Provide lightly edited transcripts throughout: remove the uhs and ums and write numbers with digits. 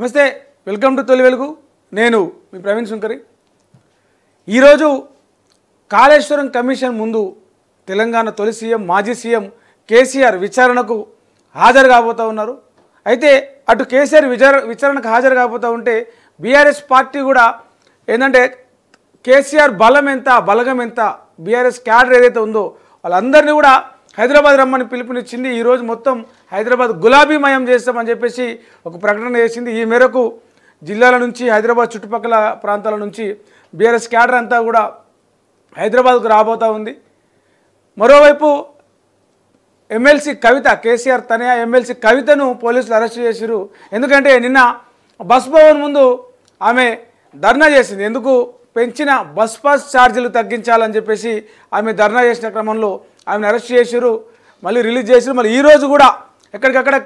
నమస్తే, welcome to తొలి వెలుగు. నేను మీ ప్రవీణ్ శంకరి. ఈరోజు కాళేశ్వరం కమిషన్ ముందు తెలంగాణ తొలి సీఎం మాజీ సీఎం కేసీఆర్ విచారణకు హాజరు కాబోతూ ఉన్నారు. అయితే అటు కేసీఆర్ విచారణకు హాజరు కాబోతూ ఉంటే బీఆర్ఎస్ పార్టీ కూడా ఏంటంటే కేసీఆర్ బలం ఎంత బలగం ఎంత బీఆర్ఎస్ క్యాడర్ ఏదైతే ఉందో వాళ్ళందరినీ కూడా హైదరాబాద్ రమ్మని పిలుపునిచ్చింది. ఈరోజు మొత్తం హైదరాబాద్ గులాబీమయం చేస్తామని చెప్పేసి ఒక ప్రకటన చేసింది. ఈ మేరకు జిల్లాల నుంచి హైదరాబాద్ చుట్టుపక్కల ప్రాంతాల నుంచి బీఆర్ఎస్ క్యాడర్ అంతా కూడా హైదరాబాద్కు రాబోతూ ఉంది. మరోవైపు ఎమ్మెల్సీ కవిత, కేసీఆర్ తనయ ఎమ్మెల్సీ కవితను పోలీసులు అరెస్ట్ చేశారు. ఎందుకంటే నిన్న బస్ భవన్ ముందు ఆమె ధర్నా చేసింది. ఎందుకు పెంచిన బస్ పాస్ ఛార్జీలు తగ్గించాలని చెప్పేసి ఆమె ధర్నా చేసిన క్రమంలో ఆమెను అరెస్ట్ చేశారు, మళ్ళీ రిలీజ్ చేశారు. మళ్ళీ ఈరోజు కూడా ఎక్కడికక్కడ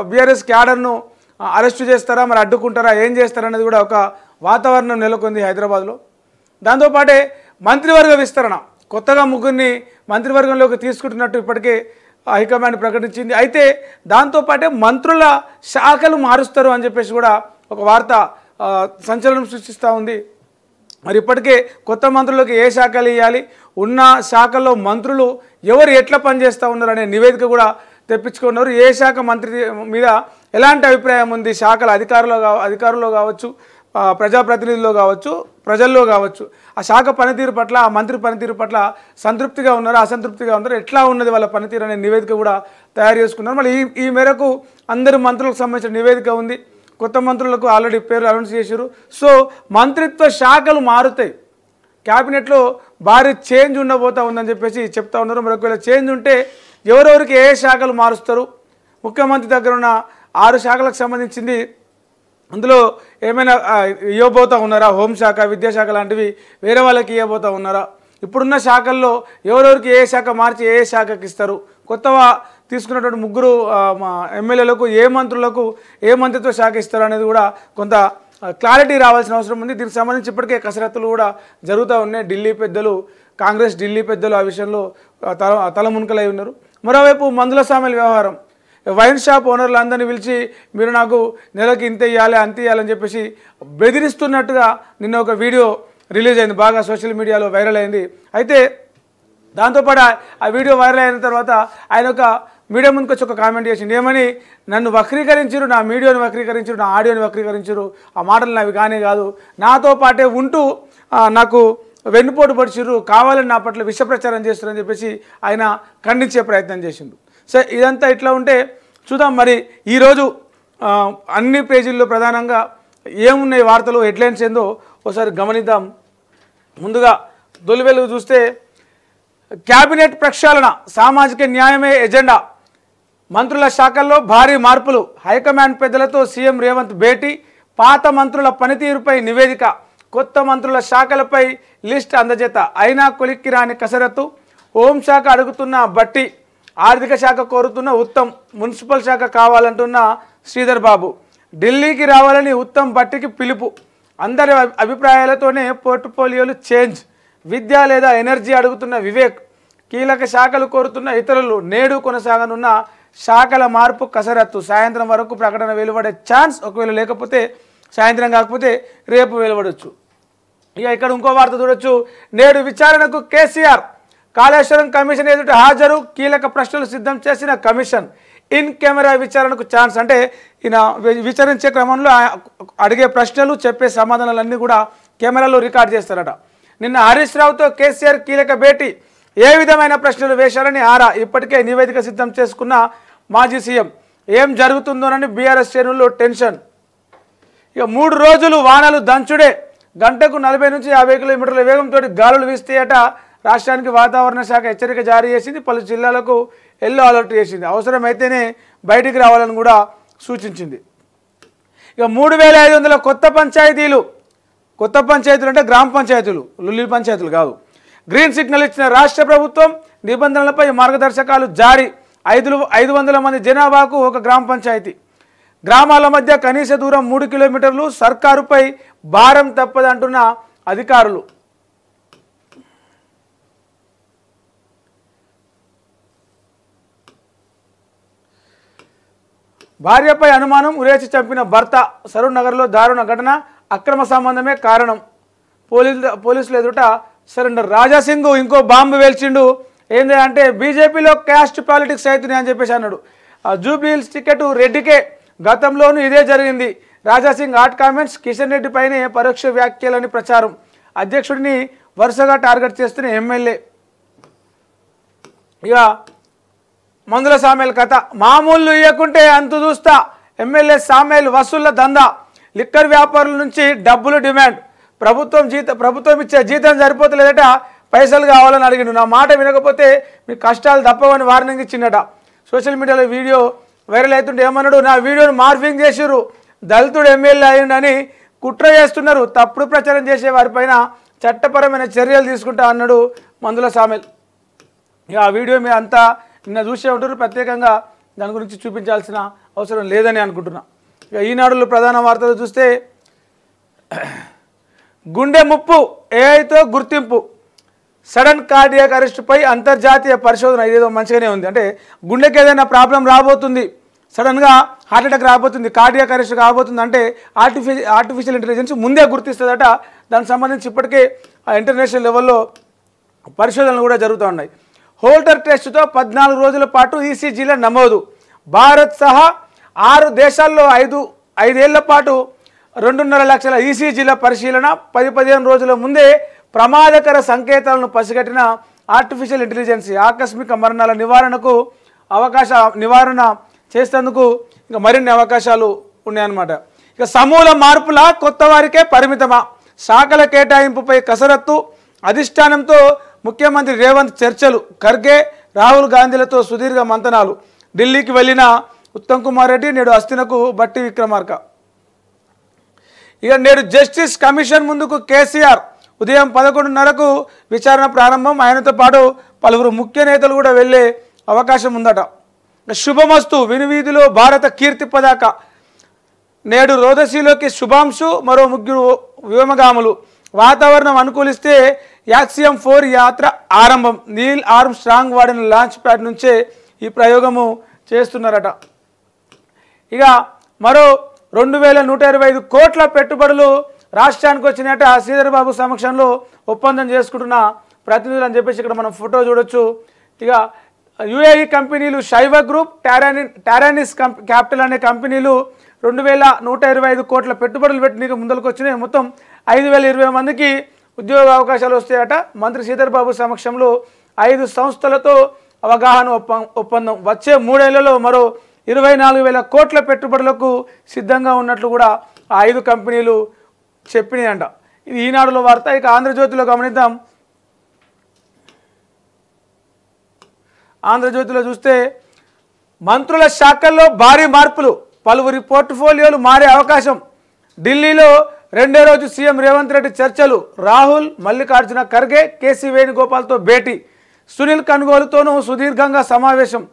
బీఆర్ఎస్ క్యాడర్ను అరెస్టు చేస్తారా, మరి అడ్డుకుంటారా, ఏం చేస్తారనేది కూడా ఒక వాతావరణం నెలకొంది హైదరాబాద్లో. దాంతోపాటే మంత్రివర్గ విస్తరణ, కొత్తగా ముగ్గురిని మంత్రివర్గంలోకి తీసుకుంటున్నట్టు ఇప్పటికే హైకమాండ్ ప్రకటించింది. అయితే దాంతోపాటే మంత్రుల శాఖలు మారుస్తారు అని చెప్పేసి కూడా ఒక వార్త సంచలనం సృష్టిస్తూ ఉంది. మరి ఇప్పటికే కొత్త మంత్రులకు ఏ శాఖలు ఇవ్వాలి, ఉన్న శాఖల్లో మంత్రులు ఎవరు ఎట్లా పనిచేస్తూ ఉన్నారు అనే నివేదిక కూడా తెప్పించుకున్నారు. ఏ శాఖ మంత్రి మీద ఎలాంటి అభిప్రాయం ఉంది, శాఖల అధికారుల్లో కావచ్చు, ప్రజాప్రతినిధుల్లో కావచ్చు, ప్రజల్లో కావచ్చు, ఆ శాఖ పనితీరు పట్ల, ఆ మంత్రి పనితీరు పట్ల సంతృప్తిగా ఉన్నారా, అసంతృప్తిగా ఉన్నారా, ఎట్లా ఉన్నది వాళ్ళ పనితీరు అనే నివేదిక కూడా తయారు చేసుకున్నారు. మళ్ళీ ఈ మేరకు అందరు మంత్రులకు సంబంధించిన నివేదిక ఉంది. కొత్త మంత్రులకు ఆల్రెడీ పేర్లు అనౌన్స్ చేశారు. సో మంత్రిత్వ శాఖలు మారుతాయి, క్యాబినెట్లో భారీ చేంజ్ ఉండబోతా ఉందని చెప్పేసి చెప్తా ఉన్నారు. మరి ఒకవేళ చేంజ్ ఉంటే ఎవరెవరికి ఏ శాఖలు మారుస్తారు, ముఖ్యమంత్రి దగ్గర ఉన్న 6 శాఖలకు సంబంధించింది అందులో ఏమైనా ఇవ్వబోతా ఉన్నారా, హోంశాఖ, విద్యాశాఖ లాంటివి వేరే వాళ్ళకి ఇవ్వబోతా ఉన్నారా, ఇప్పుడున్న శాఖల్లో ఎవరెవరికి ఏ శాఖ మార్చి ఏ శాఖకి ఇస్తారు, కొత్తగా తీసుకున్నటువంటి ముగ్గురు ఎమ్మెల్యేలకు ఏ మంత్రులకు ఏ మంత్రిత్వ శాఖ ఇస్తారు అనేది కూడా కొంత క్లారిటీ రావాల్సిన అవసరం ఉంది. దీనికి సంబంధించి ఇప్పటికే కసరత్తులు కూడా జరుగుతూ ఉన్నాయి. ఢిల్లీ పెద్దలు, కాంగ్రెస్ ఢిల్లీ పెద్దలు ఆ విషయంలో తలమునకలై ఉన్నారు. మరోవైపు మందుల సామాన్ల వ్యవహారం, వైన్ షాప్ ఓనర్లు అందరినీ పిలిచి మీరు నాకు నెలకి ఇంత ఇవ్వాలి అంత ఇవ్వాలని చెప్పేసి బెదిరిస్తున్నట్టుగా నిన్న ఒక వీడియో రిలీజ్ అయింది, బాగా సోషల్ మీడియాలో వైరల్ అయింది. అయితే దాంతోపాటు ఆ వీడియో వైరల్ అయిన తర్వాత ఆయన ఒక మీడియా ముందుకు వచ్చి ఒక కామెంట్ చేసింది. ఏమని, నన్ను వక్రీకరించారు, నా వీడియోని వక్రీకరించారు, నా ఆడియోని వక్రీకరించారు, ఆ మాటలు నావి కానే కాదు, నాతో పాటే ఉంటూ నాకు వెన్నుపోటు పడిచిర్రు, కావాలని నా పట్ల విష ప్రచారం చేస్తారని చెప్పేసి ఆయన ఖండించే ప్రయత్నం చేసిండు. సో ఇదంతా ఇట్లా ఉంటే చూద్దాం మరి ఈరోజు అన్ని పేజీల్లో ప్రధానంగా ఏమున్నాయి వార్తలు, హెడ్లైన్స్ ఏందో ఒకసారి గమనిద్దాం. ముందుగా తొలి వెలుగు చూస్తే క్యాబినెట్ ప్రక్షాళన, సామాజిక న్యాయమే ఎజెండా, మంత్రుల శాఖల్లో భారీ మార్పులు, హైకమాండ్ పెద్దలతో సీఎం రేవంత్ భేటీ, పాత మంత్రుల పనితీరుపై నివేదిక, కొత్త మంత్రుల శాఖలపై లిస్ట్ అందజేత, అయినా కొలిక్కి రాని కసరత్తు, హోంశాఖ అడుగుతున్న బట్టి, ఆర్థిక శాఖ కోరుతున్న ఉత్తమ్, మున్సిపల్ శాఖ కావాలంటున్న శ్రీధర్ బాబు, ఢిల్లీకి రావాలని ఉత్తమ్ బట్టికి పిలుపు, అందరి అభిప్రాయాలతోనే పోర్ట్ఫోలియోలు చేంజ్, విద్య లేదా ఎనర్జీ అడుగుతున్న వివేక్, కీలక శాఖలు కోరుతున్న ఇతరులు, నేడు కొనసాగనున్న శాఖల మార్పు కసరత్తు, సాయంత్రం వరకు ప్రకటన వెలువడే ఛాన్స్, ఒకవేళ లేకపోతే సాయంత్రం కాకపోతే రేపు వెలువడవచ్చు. ఇక ఇక్కడ ఇంకో వార్త చూడొచ్చు, నేడు విచారణకు కేసీఆర్, కాళేశ్వరం కమిషన్ ఎదుట హాజరు, కీలక ప్రశ్నలు సిద్ధం చేసిన కమిషన్, ఇన్ కెమెరా విచారణకు ఛాన్స్. అంటే ఈయన విచారించే క్రమంలో అడిగే ప్రశ్నలు, చెప్పే సమాధానాలన్నీ కూడా కెమెరాలో రికార్డ్ చేస్తారట. నిన్న హరీష్ రావుతో కేసీఆర్ కీలక భేటీ, ఏ విధమైన ప్రశ్నలు వేశారని ఆరా, ఇప్పటికే నివేదిక సిద్ధం చేసుకున్న మాజీ సీఎం, ఏం జరుగుతుందోనని బీఆర్ఎస్ శ్రేణుల్లో టెన్షన్. ఇక 3 రోజులు వానలు దంచుడే, గంటకు 40 నుంచి 50 కిలోమీటర్ల వేగంతో గాలులు వీస్తాయట. రాష్ట్రానికి వాతావరణ శాఖ హెచ్చరిక జారీ చేసింది, పలు జిల్లాలకు ఎల్లో అలర్ట్ చేసింది, అవసరమైతేనే బయటికి రావాలని కూడా సూచించింది. ఇక 3500 కొత్త పంచాయతీలు అంటే గ్రామ పంచాయతీలు, లుల్లి పంచాయతీలు కాదు, గ్రీన్ సిగ్నల్ ఇచ్చిన రాష్ట్ర ప్రభుత్వం, నిబంధనలపై మార్గదర్శకాలు జారీ, 500 మంది జనాభాకు ఒక గ్రామ పంచాయతీ, గ్రామాల మధ్య కనీస దూరం 3 కిలోమీటర్లు, సర్కారుపై భారం తప్పదంటున్న అధికారులు. భార్యపై అనుమానం, ఉరేసి చంపిన భర్త. సరూర్ నగర్లో దారుణ ఘటన, అక్రమ సంబంధమే కారణం. పోలీసులు ఎదుట సరెండర్. రాజాసింగ్ ఇంకో బాంబు వేల్చిండు. ఏంటి అంటే బీజేపీలో క్యాస్ట్ పాలిటిక్స్ అవుతున్నాయి అని చెప్పేసి అన్నాడు. జూబ్లీహిల్స్ టికెట్ రెడ్డికే, గతంలోనూ ఇదే జరిగింది. Raja Singh hot comments. కిషన్ రెడ్డి పైనే పరోక్ష వ్యాఖ్యలని ప్రచారం. అధ్యక్షుడిని వరుసగా టార్గెట్ చేస్తున్న ఎమ్మెల్యే. ఇక మందుల సామేల్ కథ. మామూలు ఇవ్వకుంటే అంతు చూస్తా. ఎమ్మెల్యే సామేల్ వసూళ్ల దందా. లిక్కర్ వ్యాపారుల నుంచి డబ్బులు డిమాండ్. ప్రభుత్వం ఇచ్చే జీతం సరిపోతలేదట, పైసలు కావాలని అడిగిండు. నా మాట వినకపోతే మీ కష్టాలు తప్పవని వార్నింగ్ ఇచ్చిండట. సోషల్ మీడియాలో వీడియో వైరల్ అవుతుంటే ఏమన్నాడు, నా వీడియోను మార్ఫింగ్ చేసిర్రు, దళితుడు ఎమ్మెల్యే అయ్యిండని కుట్ర చేస్తున్నారు, తప్పుడు ప్రచారం చేసే వారిపైన చట్టపరమైన చర్యలు తీసుకుంటా అన్నాడు మందుల సామేల్. ఇక ఆ వీడియో మీరు అంతా నిన్న చూసే ఉంటారు, ప్రత్యేకంగా దాని గురించి చూపించాల్సిన అవసరం లేదని అనుకుంటున్నా. ఇక ఈనాడులో ప్రధాన వార్తలు చూస్తే గుండె ముప్పు, ఏఐతో గుర్తింపు, సడన్ కార్డియాక్ అరెస్టుపై అంతర్జాతీయ పరిశోధన. ఇదేదో మంచిగానే ఉంది. అంటే గుండెకి ఏదైనా ప్రాబ్లం రాబోతుంది, సడన్గా హార్ట్ అటాక్ రాబోతుంది, కార్డియాక్ అరెస్ట్ కాబోతుంది అంటే ఆర్టిఫిషియల్ ఇంటెలిజెన్స్ ముందే గుర్తిస్తుందట. దానికి సంబంధించి ఇప్పటికే ఇంటర్నేషనల్ లెవెల్లో పరిశోధనలు కూడా జరుగుతూ ఉన్నాయి. హోల్టర్ టెస్టుతో 14 రోజుల పాటు ఈసీజీల నమోదు. భారత్ సహా 6 దేశాల్లో 5 ఏళ్ల పాటు 2.5 లక్షల ఈసీజీల పరిశీలన. 10-15 రోజుల ముందే ప్రమాదకర సంకేతాలను పసిగట్టిన ఆర్టిఫిషియల్ ఇంటెలిజెన్స్ ఆకస్మిక మరణాల నివారణ చేసేందుకు ఇంకా మరిన్ని అవకాశాలు ఉన్నాయన్నమాట. ఇక సమూల మార్పుల కొత్త వారికే పరిమితమా, శాఖల కేటాయింపుపై కసరత్తు. అధిష్టానంతో ముఖ్యమంత్రి రేవంత్ చర్చలు. ఖర్గే, రాహుల్ గాంధీలతో సుదీర్ఘ మంతనాలు. ఢిల్లీకి వెళ్లిన ఉత్తమ్ కుమార్ రెడ్డి, నేడు అస్థినకు బట్టి విక్రమార్క. ఇక నేడు జస్టిస్ కమిషన్ ముందుకు కేసీఆర్. ఉదయం 11:30కు విచారణ ప్రారంభం. ఆయనతో పాటు పలువురు ముఖ్య నేతలు కూడా వెళ్లే అవకాశం ఉందట. శుభమస్తు, వినువీధిలో భారత కీర్తి పతాక. నేడు రోదసీలోకి శుభాంశు, మరో 3 వ్యోమగాములు. వాతావరణం అనుకూలిస్తే యాక్సియం 4 యాత్ర ఆరంభం. నీల్ ఆర్మ్ స్ట్రాంగ్ వాడిన లాంచ్ ప్యాడ్ నుంచే ఈ ప్రయోగము చేస్తున్నారట. ఇక మరో 2125 కోట్ల పెట్టుబడులు రాష్ట్రానికి వచ్చినట్ట. శ్రీధర్ బాబు సమక్షంలో ఒప్పందం చేసుకుంటున్న ప్రతినిధులు అని చెప్పేసి ఇక్కడ మనం ఫోటో చూడొచ్చు. ఇక యుఏఈ కంపెనీలు శైవ గ్రూప్, టారానిస్ క్యాపిటల్ అనే కంపెనీలు 2125 కోట్ల పెట్టుబడులు పెట్టి ముందరకు వచ్చినాయి. మొత్తం 5020 మందికి ఉద్యోగ అవకాశాలు వస్తాయట. మంత్రి శ్రీధర్ బాబు సమక్షంలో 5 సంస్థలతో అవగాహన ఒప్పందం. వచ్చే 3 ఏళ్లలో మరో 24,000 కోట్ల పెట్టుబడులకు సిద్ధంగా ఉన్నట్లు కూడా ఆ 5 కంపెనీలు చెప్పినాయంట. ఇది ఈనాడులో వార్త. ఇక ఆంధ్రజ్యోతిలో గమనిద్దాం. ఆంధ్రజ్యోతిలో చూస్తే మంత్రుల శాఖల్లో భారీ మార్పులు, పలువురి పోర్ట్ఫోలియోలు మారే అవకాశం. ఢిల్లీలో 2వ రోజు సీఎం రేవంత్ రెడ్డి చర్చలు. రాహుల్, మల్లికార్జున ఖర్గే, కేసీ వేణుగోపాల్తో భేటీ. సునీల్ కన్గోలుతోనూ సుదీర్ఘంగా సమావేశం.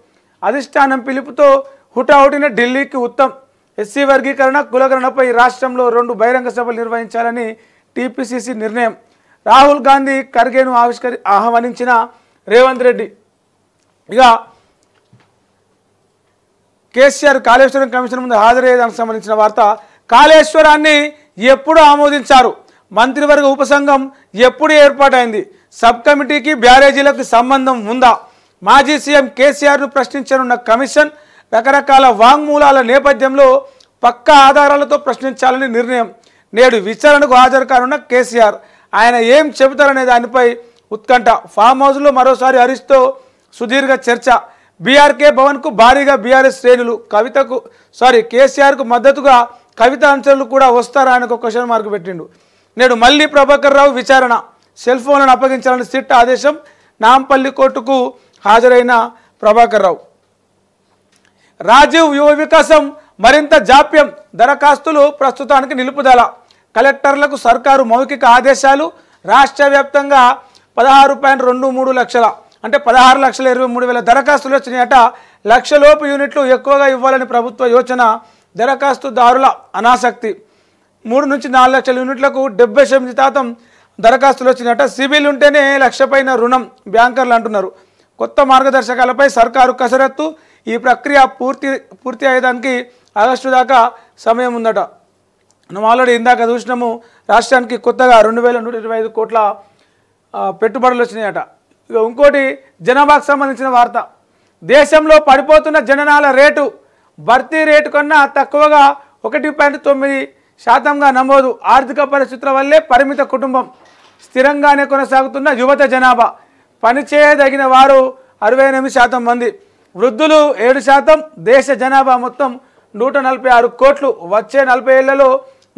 అధిష్టానం పిలుపుతో హుటాహుటిన ఢిల్లీకి ఉత్తమ్. ఎస్సీ వర్గీకరణ, కులగణనపై రాష్ట్రంలో 2 బహిరంగ సభలు నిర్వహించాలని టీపీసీసీ నిర్ణయం. రాహుల్ గాంధీ, ఖర్గేను ఆహ్వానించిన రేవంత్ రెడ్డి. ఇక కేసీఆర్ కాళేశ్వరం కమిషన్ ముందు హాజరయ్యేదానికి సంబంధించిన వార్త. కాళేశ్వరాన్ని ఎప్పుడు ఆమోదించారు? మంత్రివర్గ ఉపసంఘం ఎప్పుడు ఏర్పాటైంది? సబ్ కమిటీకి బ్యారేజీలకు సంబంధం ఉందా? మాజీ సీఎం కేసీఆర్ను ప్రశ్నించనున్న కమిషన్. రకరకాల వాంగ్మూలాల నేపథ్యంలో పక్కా ఆధారాలతో ప్రశ్నించాలని నిర్ణయం. నేడు విచారణకు హాజరు కానున్న కేసీఆర్. ఆయన ఏం చెబుతారనే దానిపై ఉత్కంఠ. ఫామ్ హౌస్లో మరోసారి హరీష్తో సుదీర్ఘ చర్చ. బీఆర్కే భవన్కు భారీగా బీఆర్ఎస్ శ్రేణులు. కేసీఆర్కు మద్దతుగా కవిత అనుచరులు కూడా వస్తారా అని ఒక క్వశ్చన్ మార్క్ పెట్టిండు. నేడు మళ్ళీ ప్రభాకర్ రావు విచారణ. సెల్ ఫోన్లను అప్పగించాలని సిట్ ఆదేశం. నాంపల్లి కోర్టుకు హాజరైన ప్రభాకర్ రావు. రాజీవ్ యువ వికాసం మరింత జాప్యం. దరఖాస్తులు ప్రస్తుతానికి నిలుపుదల. కలెక్టర్లకు సర్కారు మౌఖిక ఆదేశాలు. రాష్ట్ర వ్యాప్తంగా 16.23 లక్షల అంటే 16,23,000 దరఖాస్తులు వచ్చినాయట. లక్షలోపు యూనిట్లు ఎక్కువగా ఇవ్వాలని ప్రభుత్వ యోచన. దరఖాస్తుదారుల అనాసక్తి. 3 నుంచి 4 లక్షల యూనిట్లకు 78% దరఖాస్తులు వచ్చినాయట. సిబిల్ ఉంటేనే 1 లక్ష పైన రుణం బ్యాంకర్లు అంటున్నారు. కొత్త మార్గదర్శకాలపై సర్కారు కసరత్తు. ఈ ప్రక్రియ పూర్తి అయ్యేదానికి ఆగస్టు దాకా సమయం ఉందట. మనం ఆల్రెడీ ఇందాక చూసినాము, రాష్ట్రానికి కొత్తగా 2125 కోట్ల పెట్టుబడులు వచ్చినాయట. ఇక ఇంకోటి జనాభాకు సంబంధించిన వార్త. దేశంలో పడిపోతున్న జననాల రేటు భర్తీ రేటు కన్నా తక్కువగా 1.9% నమోదు. ఆర్థిక పరిస్థితుల వల్లే పరిమిత కుటుంబం. స్థిరంగానే కొనసాగుతున్న యువత జనాభా. పనిచేయదగిన వారు 68% మంది. వృద్ధులు 7%. దేశ జనాభా మొత్తం 146 కోట్లు. వచ్చే 40 ఏళ్లలో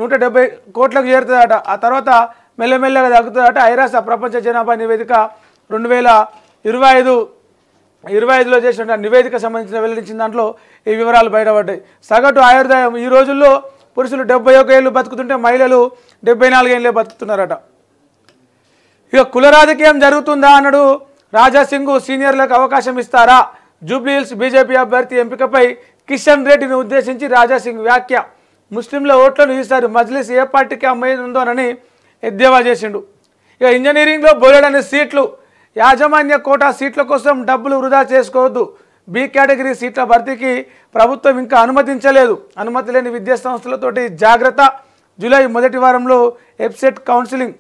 170 కోట్లకు చేరుతుందట. ఆ తర్వాత మెల్లమెల్లగా తగ్గుతుందట. ఐరాస ప్రపంచ జనాభా నివేదిక 2025లో చేసిన నివేదిక సంబంధించిన వెల్లడించిన దాంట్లో ఈ వివరాలు బయటపడ్డాయి. సగటు ఆయుర్దాయం ఈ రోజుల్లో పురుషులు 71 ఏళ్ళు బతుకుతుంటే మహిళలు 74 ఏళ్ళే బతుకుతున్నారట. ఇక కుల రాజకీయం జరుగుతుందా అన్నాడు రాజాసింగ్. సీనియర్లకు అవకాశం ఇస్తారా? జూబ్లీహిల్స్ బీజేపీ అభ్యర్థి ఎంపికపై కిషన్ రెడ్డిని ఉద్దేశించి రాజాసింగ్ వ్యాఖ్య. ముస్లింల ఓట్లను ఈసారి మజ్లిస్ ఏ పార్టీకి అమ్మేందోనని ఎద్దేవా చేసిండు. ఇక ఇంజనీరింగ్లో బోలెడని సీట్లు. యాజమాన్య కోటా సీట్ల కోసం డబ్బులు వృధా చేసుకోవద్దు. బి కేటగిరీ సీట్ల భర్తీకి ప్రభుత్వం ఇంకా అనుమతించలేదు. అనుమతి లేని విద్యా సంస్థలతోటి జాగ్రత్త. జూలై మొదటి వారంలో ఎబ్సెట్ కౌన్సిలింగ్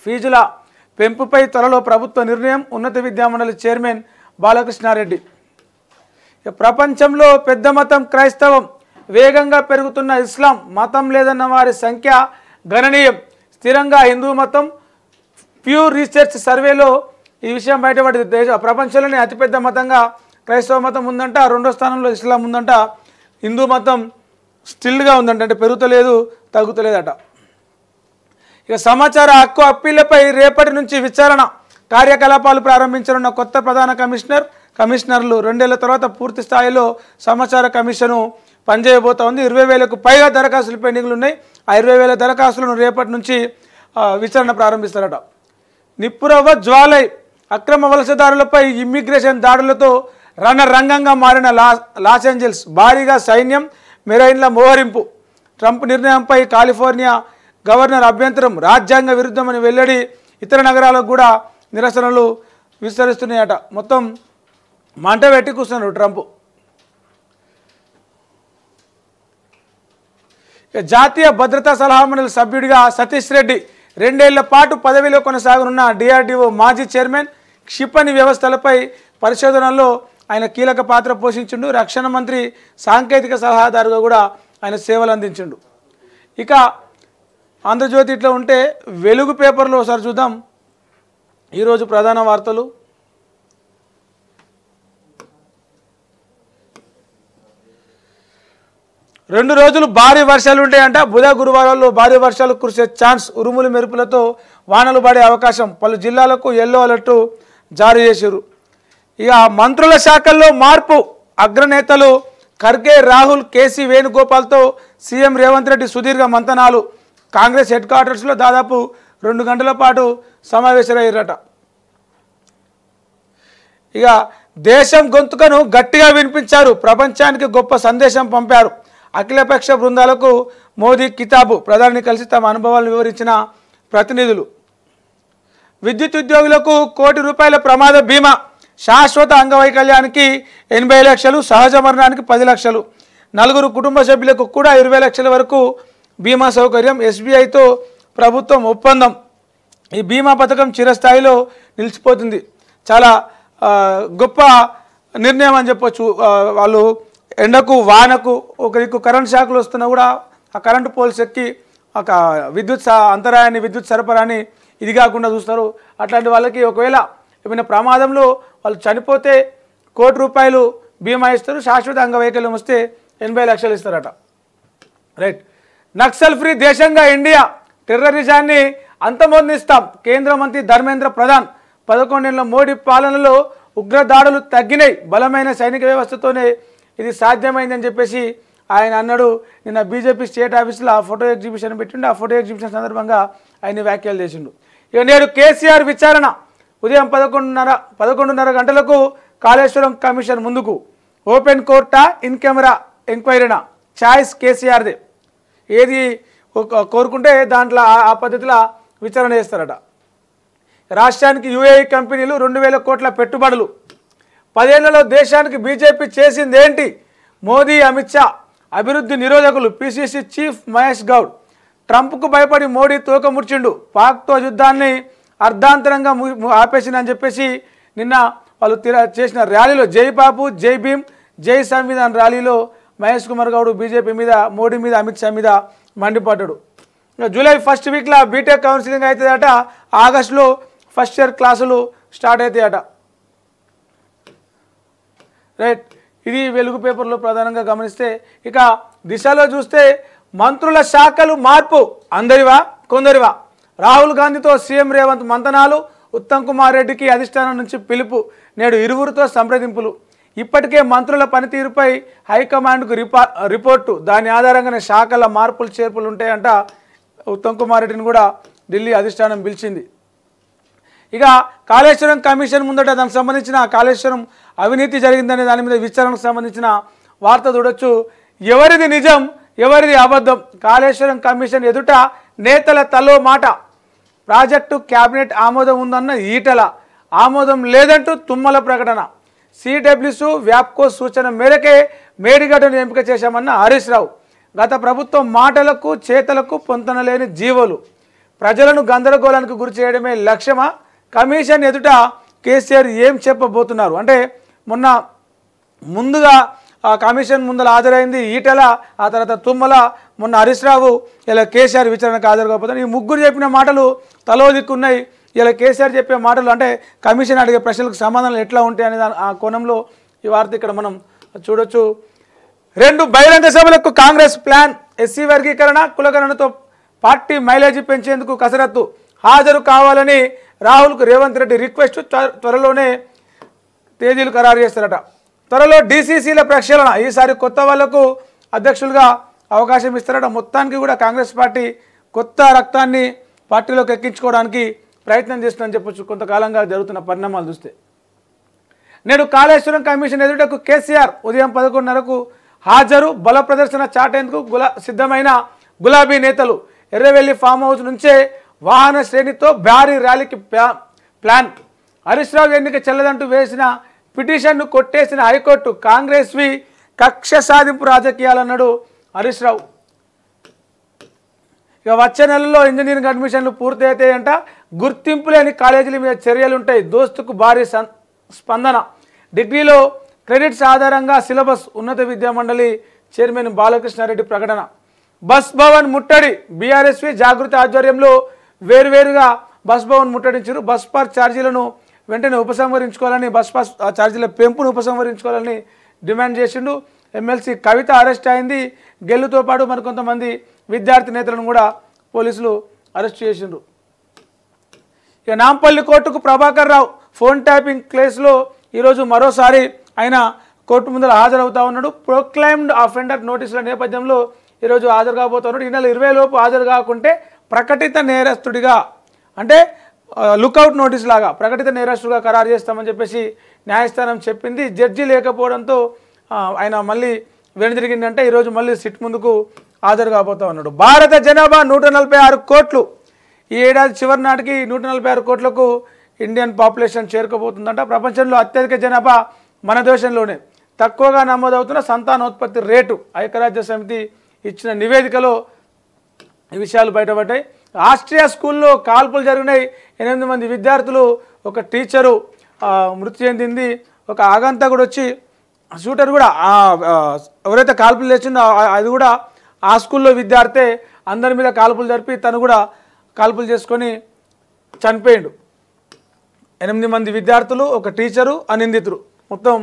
ఫీజుల పెంపుపై త్వరలో ప్రభుత్వ నిర్ణయం. ఉన్నత విద్యామండలి చైర్మన్ బాలకృష్ణారెడ్డి. ప్రపంచంలో పెద్ద మతం క్రైస్తవం. వేగంగా పెరుగుతున్న ఇస్లాం. మతం లేదన్న వారి సంఖ్య గణనీయం. స్థిరంగా హిందూ మతం. ప్యూర్ రీసెర్చ్ సర్వేలో ఈ విషయం బయటపడింది. ప్రపంచంలోనే అతిపెద్ద మతంగా క్రైస్తవ మతం ఉందంట. రెండో స్థానంలో ఇస్లాం ఉందంట. హిందూ మతం స్టిల్గా ఉందంట, అంటే పెరుగుతలేదు తగ్గుతలేదట. ఇక సమాచార హక్కు అప్పీళ్లపై రేపటి నుంచి విచారణ. కార్యకలాపాలు ప్రారంభించనున్న కొత్త ప్రధాన కమిషనర్లు 2 ఏళ్ల తర్వాత పూర్తి స్థాయిలో సమాచార కమిషను పనిచేయబోతా ఉంది. 20,000కు పైగా దరఖాస్తులు పెండింగ్లు ఉన్నాయి. ఆ 20,000 దరఖాస్తులను రేపటి నుంచి విచారణ ప్రారంభిస్తారట. నిప్పురవ్వ జ్వాలై. అక్రమ వలసదారులపై ఇమ్మిగ్రేషన్ దాడులతో రణరంగంగా మారిన లాస్ ఏంజల్స్. భారీగా సైన్యం, మెరైన్ల మోహరింపు. ట్రంప్ నిర్ణయంపై కాలిఫోర్నియా గవర్నర్ అభ్యంతరం. రాజ్యాంగ విరుద్ధమని వెల్లడి. ఇతర నగరాలకు కూడా నిరసనలు విస్తరిస్తున్నాయట. మొత్తం మంట పెట్టి కూర్చున్నాడు ట్రంప్. జాతీయ భద్రతా సలహా మండలి సభ్యుడిగా సతీష్ రెడ్డి 2 ఏళ్ల పాటు పదవిలో కొనసాగనున్న డిఆర్డీఓ మాజీ చైర్మన్. క్షిపణి వ్యవస్థలపై పరిశోధనల్లో ఆయన కీలక పాత్ర పోషించిండు. రక్షణ మంత్రి సాంకేతిక సలహాదారుగా కూడా ఆయన సేవలు అందించిండు. ఇక ఆంధ్రజ్యోతి ఇట్లా ఉంటే వెలుగు పేపర్లో ఒకసారి చూద్దాం ఈరోజు ప్రధాన వార్తలు. రెండు రోజులు భారీ వర్షాలు ఉంటాయంట. బుధ గురువారాల్లో భారీ వర్షాలు కురిసే ఛాన్స్. ఉరుములు మెరుపులతో వానలు పడే అవకాశం. పలు జిల్లాలకు ఎల్లో అలర్టు జారీ చేశారు. ఇక మంత్రుల శాఖల్లో మార్పు. అగ్రనేతలు ఖర్గే, రాహుల్, కేసీ వేణుగోపాల్తో సీఎం రేవంత్ రెడ్డి సుదీర్ఘ మంతనాలు. కాంగ్రెస్ హెడ్ క్వార్టర్స్లో దాదాపు 2 గంటల పాటు సమావేశమయ్యారట. ఇక దేశం గొంతుకను గట్టిగా వినిపించారు. ప్రపంచానికి గొప్ప సందేశం పంపారు. అఖిలపక్ష బృందాలకు మోదీ కితాబు. ప్రధాని కలిసి తమ అనుభవాలను వివరించిన ప్రతినిధులు. విద్యుత్ ఉద్యోగులకు ₹1,00,00,000 ప్రమాద బీమా. శాశ్వత అంగవైకల్యానికి 80 లక్షలు, సహజ మరణానికి 10 లక్షలు. 4 కుటుంబ సభ్యులకు కూడా 20 లక్షల వరకు బీమా సౌకర్యం. ఎస్బీఐతో ప్రభుత్వం ఒప్పందం. ఈ బీమా పథకం చిరస్థాయిలో నిలిచిపోతుంది. చాలా గొప్ప నిర్ణయం అని చెప్పొచ్చు. వాళ్ళు ఎండకు వానకు ఒక దిక్కు కరెంట్ షాకులు వస్తున్నా కూడా ఆ కరెంటు పోల్స్ ఎక్కి ఒక విద్యుత్ అంతరాయాన్ని, విద్యుత్ సరఫరాని ఇది కాకుండా చూస్తారు. అట్లాంటి వాళ్ళకి ఒకవేళ ఏమైనా ప్రమాదంలో వాళ్ళు చనిపోతే ₹1,00,00,000 బీమా ఇస్తారు. శాశ్వత అంగవైకల్యం వస్తే 80 లక్షలు ఇస్తారట. రైట్. నక్సల్ ఫ్రీ దేశంగా ఇండియా. టెర్రరిజాన్ని అంతమొందిస్తాం. కేంద్ర మంత్రి ధర్మేంద్ర ప్రధాన్. 11 ఏళ్ల మోడీ పాలనలో ఉగ్రదాడులు తగ్గినాయి. బలమైన సైనిక వ్యవస్థతోనే ఇది సాధ్యమైందని చెప్పేసి ఆయన అన్నాడు. నిన్న బీజేపీ స్టేట్ ఆఫీసులో ఆ ఫోటో ఎగ్జిబిషన్ పెట్టిండు. ఆ ఫోటో ఎగ్జిబిషన్ సందర్భంగా ఆయన వ్యాఖ్యలు చేసిండు. ఇక నేడు కేసీఆర్ విచారణ. ఉదయం 11:30 గంటలకు కాళేశ్వరం కమిషన్ ముందుకు. ఓపెన్ కోర్టా, ఇన్ కెమెరా ఎంక్వైరీనా? ఛాయిస్ కేసీఆర్దే. ఏది కోరుకుంటే దాంట్లో ఆ పద్ధతిలో విచారణ చేస్తారట. రాష్ట్రానికి యూఏఈ కంపెనీలు 2,000 కోట్ల పెట్టుబడులు. 10 ఏళ్లలో దేశానికి బీజేపీ చేసింది ఏంటి? మోదీ, అమిత్ షా అభివృద్ధి నిరోధకులు పిసిసి చీఫ్ మహేష్ గౌడ్. ట్రంప్కు భయపడి మోడీ తోక ముడిచిండు, పాక్తో యుద్ధాన్ని అర్ధాంతరంగా ఆపేసిందని చెప్పేసి నిన్న వాళ్ళు చేసిన ర్యాలీలో జై బాపు, జై భీమ్, జై సంవిధాన్ ర్యాలీలో మహేష్ కుమార్ గౌడ్ బీజేపీ మీద, మోడీ మీద, అమిత్ షా మీద మండిపడ్డాడు. జూలై ఫస్ట్ వీక్లో బీటెక్ కౌన్సిలింగ్ అవుతుందట, ఆగస్టులో ఫస్ట్ ఇయర్ క్లాసులు స్టార్ట్ అవుతాయట. రైట్, ఇది వెలుగు పేపర్లో ప్రధానంగా గమనిస్తే. ఇక దిశలో చూస్తే మంత్రుల శాఖలు మార్పు, అందరివా కొందరివా? రాహుల్ గాంధీతో సీఎం రేవంత్ మంతనాలు, ఉత్తమ్ కుమార్ రెడ్డికి అధిష్టానం నుంచి పిలుపు, నేడు ఇరువురితో సంప్రదింపులు. ఇప్పటికే మంత్రుల పనితీరుపై హైకమాండ్కు రిపోర్టు, దాని ఆధారంగానే శాఖల మార్పులు చేర్పులు ఉంటాయంట. ఉత్తమ్ కుమార్ రెడ్డిని కూడా ఢిల్లీ అధిష్టానం పిలిచింది. ఇక కాళేశ్వరం కమిషన్ ముందట దానికి సంబంధించిన కాళేశ్వరం అవినీతి జరిగిందనే దాని మీద విచారణకు సంబంధించిన వార్త చూడొచ్చు. ఎవరిది నిజం, ఎవరిది అబద్ధం? కాళేశ్వరం కమిషన్ ఎదుట నేతల తలో మాట. ప్రాజెక్టు క్యాబినెట్ ఆమోదం ఉందన్న ఈటల, ఆమోదం లేదంటూ తుమ్మల ప్రకటన. సిడబ్ల్యూసు వ్యాప్కో సూచన మేరకే మేడిగడ్డను ఎంపిక చేశామన్న హరీష్ రావు. గత ప్రభుత్వం మాటలకు చేతలకు పొంతనలేని జీవోలు, ప్రజలను గందరగోళానికి గురి చేయడమే లక్ష్యమా? కమిషన్ ఎదుట కేసీఆర్ ఏం చెప్పబోతున్నారు అంటే, ముందుగా కమిషన్ ముందర హాజరైంది ఈటల, ఆ తర్వాత తుమ్మల, మొన్న హరీష్ రావు, ఇలా కేసీఆర్ విచారణకు హాజరు కాకపోతే ఈ ముగ్గురు చెప్పిన మాటలు తలో దిక్కున్నాయి. ఇలా కేసీఆర్ చెప్పే మాటలు అంటే కమిషన్ అడిగే ప్రశ్నలకు సమాధానాలు ఎట్లా ఉంటాయి అనే ఆ కోణంలో ఈ వార్త ఇక్కడ మనం చూడొచ్చు. 2 బహిరంగ సభలకు కాంగ్రెస్ ప్లాన్, ఎస్సీ వర్గీకరణ, కులగణనతో పార్టీ మైలేజీ పెంచేందుకు కసరత్తు. హాజరు కావాలని రాహుల్కు రేవంత్ రెడ్డి రిక్వెస్ట్, త్వరలోనే తేదీలు ఖరారు చేస్తారట. త్వరలో డీసీసీల ప్రక్షాళన, ఈసారి కొత్త వాళ్లకు అధ్యక్షులుగా అవకాశం ఇస్తారట. మొత్తానికి కూడా కాంగ్రెస్ పార్టీ కొత్త రక్తాన్ని పార్టీలోకి ఎక్కించుకోవడానికి ప్రయత్నం చేస్తుందని చెప్పొచ్చు. కొంతకాలంగా జరుగుతున్న పరిణామాలు చూస్తే. నేడు కాళేశ్వరం కమిషన్ ఎదుటకు కేసీఆర్ ఉదయం 11:30కు హాజరు. బల ప్రదర్శన చాటేందుకు సిద్ధమైన గులాబీ నేతలు. ఎర్రవెల్లి ఫామ్ హౌస్ నుంచే వాహన శ్రేణితో భారీ ర్యాలీకి ప్లాన్. హరీష్ రావు ఎన్నిక చెల్లదంటూ వేసిన పిటిషన్ను కొట్టేసిన హైకోర్టు. కాంగ్రెస్వి కక్ష సాధింపు రాజకీయాలన్నాడు హరీష్ రావు. ఇక వచ్చే నెలలో ఇంజనీరింగ్ అడ్మిషన్లు పూర్తయితాయంట. గుర్తింపు లేని కాలేజీల మీద చర్యలు ఉంటాయి. దోస్తుకు భారీ స్పందన. డిగ్రీలో క్రెడిట్స్ ఆధారంగా సిలబస్. ఉన్నత విద్యామండలి చైర్మన్ బాలకృష్ణారెడ్డి ప్రకటన. బస్ భవన్ ముట్టడి. బీఆర్ఎస్వి జాగృతి ఆధ్వర్యంలో వేరువేరుగా బస్ భవన్ ముట్టడించారు. బస్ పాస్ ఛార్జీలను వెంటనే ఉపసంహరించుకోవాలని, బస్ పాస్ ఛార్జీల పెంపును ఉపసంహరించుకోవాలని డిమాండ్ చేసిండు. ఎమ్మెల్సీ కవిత అరెస్ట్ అయింది. గెల్లుతో పాటు మరికొంతమంది విద్యార్థి నేతలను కూడా పోలీసులు అరెస్ట్ చేసిండ్రు. ఇక నాంపల్లి కోర్టుకు ప్రభాకర్ రావు ఫోన్ ట్యాపింగ్ కేసులో ఈరోజు మరోసారి ఆయన కోర్టు ముందర హాజరవుతా ఉన్నాడు. ప్రొక్లైమ్డ్ అఫెండర్ నోటీసుల నేపథ్యంలో ఈరోజు హాజరు కాబోతున్నాడు. ఈ నెల 20 లోపు హాజరు కాకుంటే ప్రకటిత నేరస్తుడిగా, అంటే లుకౌట్ నోటీస్ లాగా ప్రకటిత నేరస్తుడిగా ఖరారు చేస్తామని చెప్పేసి న్యాయస్థానం చెప్పింది. జడ్జి లేకపోవడంతో ఆయన మళ్ళీ వెనుదిరిగిందంటే ఈరోజు మళ్ళీ సిట్ ముందుకు హాజరు కాబోతా ఉన్నాడు. భారత జనాభా 146 కోట్లు. ఈ ఏడాది చివరి నాటికి 146 కోట్లకు ఇండియన్ పాపులేషన్ చేరుకోబోతుందంట. ప్రపంచంలో అత్యధిక జనాభా మన దేశంలోనే. తక్కువగా నమోదవుతున్న సంతానోత్పత్తి రేటు. ఐక్యరాజ్య సమితి ఇచ్చిన నివేదికలో ఈ విషయాలు బయటపడ్డాయి. ఆస్ట్రియా స్కూల్లో కాల్పులు జరిగినాయి. 8 మంది విద్యార్థులు, ఒక టీచరు మృతి చెందింది. ఒక ఆగంతకుడు వచ్చి, షూటర్ కూడా ఎవరైతే కాల్పులు చేసిందో అది కూడా ఆ స్కూల్లో విద్యార్థి. అందరి మీద కాల్పులు జరిపి తను కూడా కాల్పులు చేసుకొని చనిపోయిండు. 8 మంది విద్యార్థులు, ఒక టీచరు, అనిందితులు, మొత్తం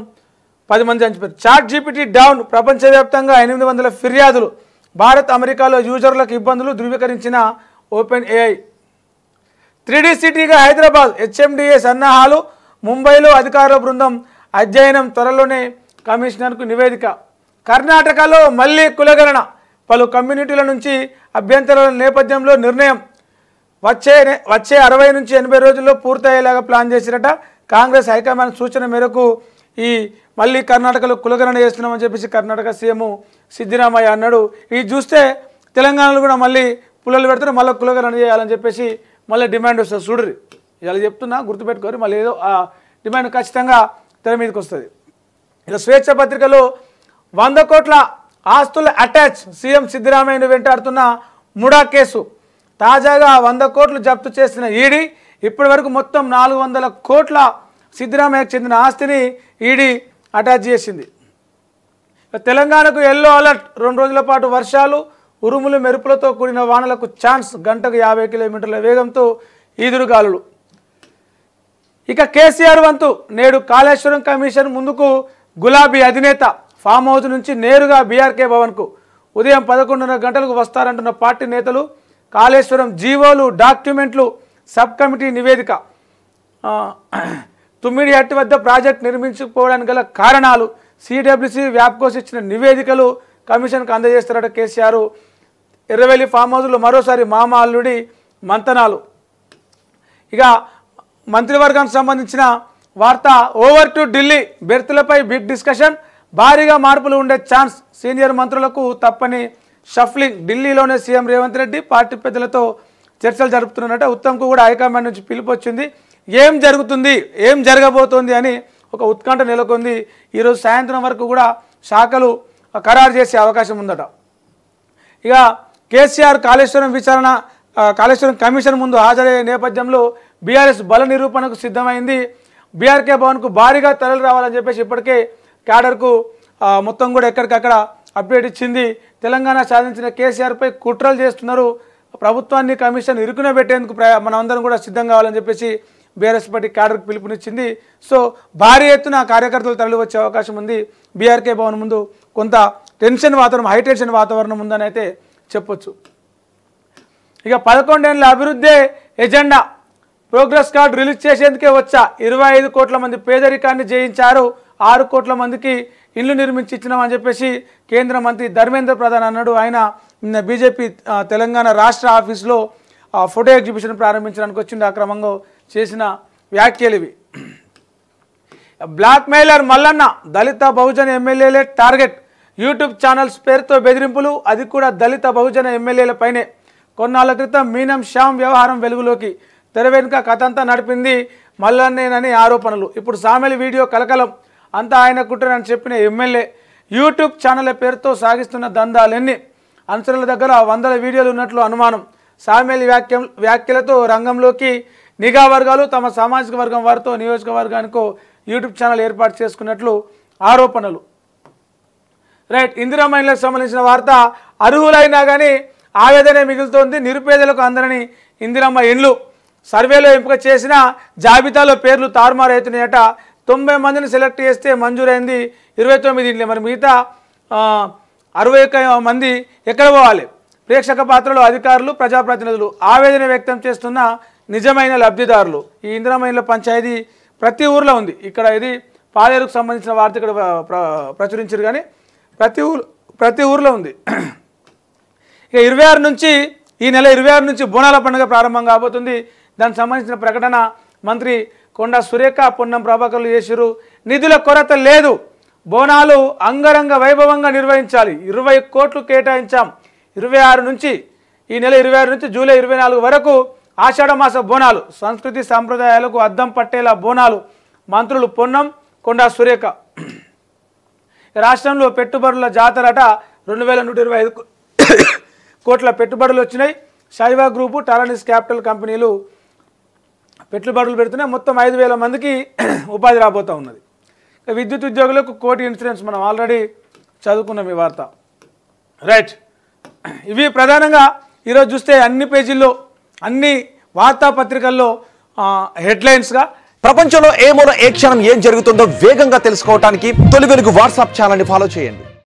10 మంది చనిపోయారు. ChatGPT down. ప్రపంచవ్యాప్తంగా 800 ఫిర్యాదులు. భారత్, అమెరికాలో యూజర్లకు ఇబ్బందులు ధృవీకరించిన ఓపెన్ ఏఐ. 3D సిటీగా హైదరాబాద్. హెచ్ఎండిఏ సన్నాహాలు. ముంబైలో అధికారుల బృందం అధ్యయనం. త్వరలోనే కమిషనర్కు నివేదిక. కర్ణాటకలో మళ్ళీ కులగణన. పలు కమ్యూనిటీల నుంచి అభ్యంతరాల నేపథ్యంలో నిర్ణయం. వచ్చే 60 నుంచి 80 రోజుల్లో పూర్తయ్యేలాగా ప్లాన్ చేసిరట. కాంగ్రెస్ హైకమాండ్ సూచన మేరకు మళ్ళీ కర్ణాటకలో కులగణన చేస్తున్నామని చెప్పేసి కర్ణాటక సీఎం సిద్దిరామయ్య అన్నాడు. ఇది చూస్తే తెలంగాణలో కూడా మళ్ళీ పుల్లలు పెడతారు, మళ్ళీ కులగణన చేయాలని చెప్పేసి మళ్ళీ డిమాండ్ వస్తుంది. చూడరి, ఇలా చెప్తున్నా, గుర్తుపెట్టుకోరు. మళ్ళీ ఏదో ఆ డిమాండ్ ఖచ్చితంగా తెర మీదకి వస్తుంది. ఇక స్వేచ్ఛ పత్రికలో 100 కోట్ల ఆస్తుల అటాచ్ సీఎం సిద్ధరామయ్యను వెంటాడుతున్న ముడా కేసు. తాజాగా 100 కోట్లు జప్తు చేసిన ఈడీ ఇప్పటి వరకు మొత్తం 400 కోట్ల సిద్ధరామయ్యకు చెందిన ఆస్తిని ఈడీ అటాచ్ చేసింది. తెలంగాణకు ఎల్లో అలర్ట్. 2 రోజుల పాటు వర్షాలు, ఉరుములు మెరుపులతో కూడిన వానలకు ఛాన్స్. గంటకు 50 కిలోమీటర్ల వేగంతో ఈదురుగాలులు. ఇక కేసీఆర్ వంతు. నేడు కాళేశ్వరం కమిషన్ ముందుకు గులాబీ అధినేత ఫామ్ హౌస్ నుంచి నేరుగా బీఆర్కే భవన్కు ఉదయం 11:30 గంటలకు వస్తారంటున్న పార్టీ నేతలు. కాళేశ్వరం జీవోలు, డాక్యుమెంట్లు, సబ్ కమిటీ నివేదిక, తుమ్మిడిహట్టి వద్ద ప్రాజెక్ట్ నిర్మించకపోవడానికి గల కారణాలు, సిడబ్ల్యూసి, వ్యాప్కోస్ ఇచ్చిన నివేదికలు కమిషన్కు అందజేస్తారట కేసీఆర్. ఎర్రవెల్లి ఫామ్ హౌస్లో మరోసారి మామ అల్లుడి మంతనాలు. ఇక మంత్రివర్గానికి సంబంధించిన వార్త. Over to Delhi. బెర్తులపై బిగ్ డిస్కషన్. భారీగా మార్పులు ఉండే ఛాన్స్. సీనియర్ మంత్రులకు తప్పని షఫ్లింగ్. ఢిల్లీలోనే సీఎం రేవంత్ రెడ్డి పార్టీ పెద్దలతో చర్చలు జరుపుతున్నారట. ఉత్తమ్కు కూడా హైకమాండ్ నుంచి పిలుపు వచ్చింది. ఏం జరుగుతుంది, ఏం జరగబోతోంది అని ఒక ఉత్కంఠ నెలకొంది. ఈరోజు సాయంత్రం వరకు కూడా శాఖలు ఖరారు చేసే అవకాశం ఉందట. ఇక కేసీఆర్ కాళేశ్వరం కమిషన్ ముందు హాజరయ్యే నేపథ్యంలో బీఆర్ఎస్ బల నిరూపణకు సిద్ధమైంది. బీఆర్కే భవన్కు భారీగా తరలి రావాలని చెప్పేసి ఇప్పటికే క్యాడర్కు మొత్తం కూడా ఎక్కడికక్కడ అప్డేట్ ఇచ్చింది. తెలంగాణ సాధించిన కేసీఆర్పై కుట్రలు చేస్తున్నారు. ప్రభుత్వాన్ని కమిషన్ ఇరుకునే పెట్టేందుకు మనమందరం కూడా సిద్ధం కావాలని చెప్పేసి బీఆర్ఎస్ పార్టీ క్యాడర్కు పిలుపునిచ్చింది. సో భారీ ఎత్తున కార్యకర్తలు తరలి వచ్చే అవకాశం ఉంది. బీఆర్కే భవన్ ముందు కొంత హై టెన్షన్ వాతావరణం ఉందని అయితే చెప్పొచ్చు. ఇక 11 ఏళ్ల అభివృద్ధి ఎజెండా. ప్రోగ్రెస్ కార్డు రిలీజ్ చేసేందుకే వచ్చా. 25 కోట్ల మంది పేదరికాన్ని జయించారు. 6 కోట్ల మందికి ఇల్లు నిర్మించి ఇచ్చినామని చెప్పేసి కేంద్ర మంత్రి ధర్మేంద్ర ప్రధాన్ అన్నాడు. ఆయన నిన్న బీజేపీ తెలంగాణ రాష్ట్ర ఆఫీసులో ఫోటో ఎగ్జిబిషన్ ప్రారంభించడానికి వచ్చింది. ఆ క్రమంగా చేసిన వ్యాఖ్యలు ఇవి. Blackmailer Mallanna. దళిత బహుజన ఎమ్మెల్యేలే టార్గెట్. యూట్యూబ్ ఛానల్స్ పేరుతో బెదిరింపులు. అది కూడా దళిత బహుజన ఎమ్మెల్యేలపైనే. కొన్నాళ్ళ క్రితం మీనం శ్యామ్ వ్యవహారం వెలుగులోకి. తెర వెనుక కథంతా నడిపింది మల్లన్నేనని ఆరోపణలు. ఇప్పుడు సామెల వీడియో కలకలం. అంతా ఆయన కుట్రని చెప్పిన ఎమ్మెల్యే. యూట్యూబ్ ఛానళ్ల పేరుతో సాగిస్తున్న దందాలెన్ని. అనుచరుల దగ్గర 100 వీడియోలు ఉన్నట్లు అనుమానం. సామెల వ్యాఖ్యలతో రంగంలోకి నిఘా వర్గాలు. తమ సామాజిక వర్గం వారితో నియోజకవర్గానికో యూట్యూబ్ ఛానల్ ఏర్పాటు చేసుకున్నట్లు ఆరోపణలు. రైట్. ఇందిరమ్మ ఇళ్లకు సంబంధించిన వార్త. అర్హులైనా కానీ ఆవేదనే మిగులుతోంది. నిరుపేదలకు అందరని ఇందిరమ్మ ఇండ్లు. సర్వేలో ఎంపిక చేసిన జాబితాలో పేర్లు తారుమారు అవుతున్నాయట. 90 మందిని సెలెక్ట్ చేస్తే మంజూరైంది 29 ఇండ్లే. మరి మిగతా 61 మంది ఎక్కడ పోవాలి? ప్రేక్షక పాత్రలో అధికారులు, ప్రజాప్రతినిధులు. ఆవేదన వ్యక్తం చేస్తున్న నిజమైన లబ్ధిదారులు. ఈ ఇందిరమ్మ ఇండ్ల పంచాయతీ ప్రతి ఊర్లో ఉంది. ఇక్కడ ఇది పాలేరుకు సంబంధించిన వార్త ఇక్కడ ప్రచురించారు కానీ ప్రతి ఊర్లో ఉంది. ఇక 26 నుంచి ఈ నెల 26 నుంచి బోనాల పండుగ ప్రారంభం కాబోతుంది. దానికి సంబంధించిన ప్రకటన మంత్రి కొండా సురేఖ, పొన్నం ప్రభాకర్లు చేశారు. నిధుల కొరత లేదు. బోనాలు అంగరంగ వైభవంగా నిర్వహించాలి. 20 కోట్లు కేటాయించాం. 26 నుంచి ఈ నెల 26 నుంచి జూలై 24 వరకు ఆషాఢమాస బోనాలు. సంస్కృతి సాంప్రదాయాలకు అద్దం పట్టేలా బోనాలు. మంత్రులు పొన్నం, కొండా సురేఖ. రాష్ట్రంలో పెట్టుబడుల జాతరట. 2125 కోట్ల పెట్టుబడులు వచ్చినాయి. షైవా గ్రూపు, టాలనిస్ క్యాపిటల్ కంపెనీలు పెట్టుబడులు పెడుతున్నాయి. మొత్తం 5000 మందికి ఉపాధి రాబోతూ ఉన్నది. విద్యుత్ ఉద్యోగులకు 1 కోటి ఇన్సూరెన్స్. మనం ఆల్రెడీ చదువుకున్నాం ఈ వార్త. రైట్. ఇవి ప్రధానంగా ఈరోజు చూస్తే అన్ని పేజీల్లో, అన్ని వార్తాపత్రికల్లో హెడ్లైన్స్గా. ప్రపంచంలో ఏ మూల ఏ క్షణం ఏం జరుగుతుందో వేగంగా తెలుసుకోవడానికి తొలి వెలుగు వాట్సాప్ ఛానల్ని ఫాలో చేయండి.